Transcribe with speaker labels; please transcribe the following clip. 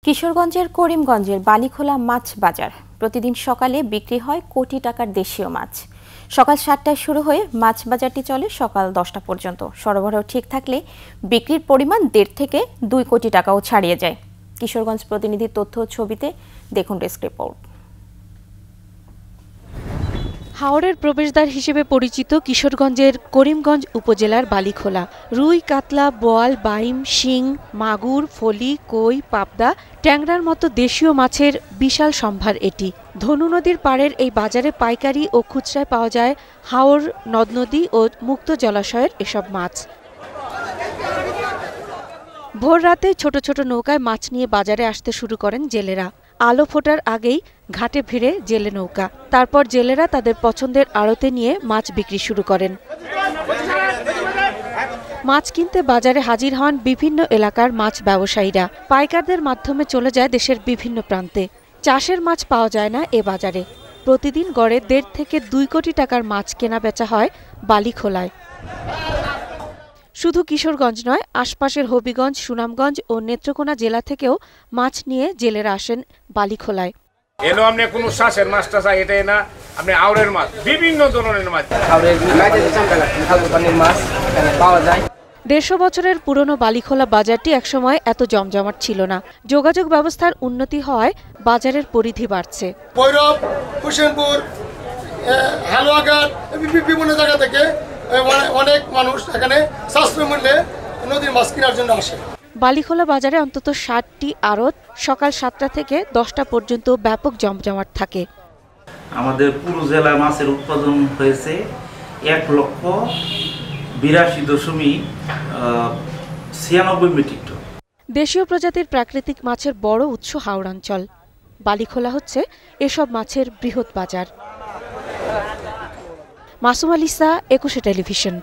Speaker 1: কিশোরগঞ্জের করিমগঞ্জের বালিখোলা মাছ বাজার প্রতিদিন সকালে বিক্রি হয় কোটি টাকার দেশীয় মাছ। সকাল 7টায় শুরু হয়ে মাছ বাজারটি চলে সকাল 10টা পর্যন্ত। সরবরাহ ঠিক থাকলে বিক্রির পরিমাণ 1.5 থেকে 2 কোটি টাকাও ছাড়িয়ে যায়। কিশোরগঞ্জ প্রতিনিধির তথ্য ও ছবিতে দেখুন ডেস্ক রিপোর্ট।
Speaker 2: হাওরের প্রবেশদ্বার হিসেবে পরিচিত কিশোরগঞ্জের করিমগঞ্জ উপজেলার বালিখোলা রুই, কাতলা, বোয়াল, বাইম, শিং, মাগুর, ফলি, কই, পাবদা, ট্যাংরার মতো দেশীয় মাছের বিশাল সম্ভার এটি। ধনু নদীর পাড়ের এই বাজারে পাইকারি ও খুচরায় পাওয়া যায় হাওর, নদ-নদী ও মুক্ত জলাশয়ের এসব মাছ। ভোর রাতে ছোট ছোট নৌকায় মাছ নিয়ে বাজারে আসতে শুরু করেন জেলেরা। আলো ফোটার আগেই ঘাটে ভিড়ে জেলে নৌকা। তারপর জেলেরা তাদের পছন্দের আড়তে নিয়ে মাছ বিক্রি শুরু করেন। মাছ কিনতে বাজারে হাজির হন বিভিন্ন এলাকার মাছ ব্যবসায়ীরা। পাইকারদের মাধ্যমে চলে যায় দেশের বিভিন্ন প্রান্তে। চাষের মাছ পাওয়া যায় না এ বাজারে। প্রতিদিন গড়ে 1.5 থেকে 2 কোটি টাকার মাছ কেনা বেচা হয় বালিখোলায়। শুধু কিশোরগঞ্জ নয়, আশপাশের হবিগঞ্জ, সুনামগঞ্জ ও নেত্রকোনা জেলা থেকেও মাছ নিয়ে জেলেরা আসেন বালিখোলায়।
Speaker 3: এলো আপনি কোনো শ্বাসের মাছটা চাই এটাই না, আপনি আউরের মাছ, বিভিন্ন ধরনের মাছ
Speaker 2: পাওয়া যায়। 150 বছরের পুরনো বালিখোলা বাজারটি একসময় এত জমজমাট ছিল না। যোগাযোগ ব্যবস্থার উন্নতি হওয়ায় বাজারের পরিধি বাড়ছে।
Speaker 4: ভৈরব, হোসেনপুর, হালুয়াঘাট বিভিন্ন জায়গা থেকে অনেক মানুষ এখানে সস্তা মূল্যে নদীর মাছ কেনার জন্য আসে।
Speaker 2: বালিখোলা বাজারে অন্তত 60টি আড়ত সকাল 7টা থেকে 10টা পর্যন্ত ব্যাপক জমজমাট থাকে।
Speaker 5: আমাদের পুরো জেলায় মাছের উৎপাদন হয়েছে 1,82,96 মেট্রিক টন।
Speaker 2: দেশীয় প্রজাতির প্রাকৃতিক মাছের বড় উৎস হাওড়াঞ্চল। বালিখোলা হচ্ছে এসব মাছের বৃহৎ বাজার। মাসুম আলিসা, 21 টেলিভিশন।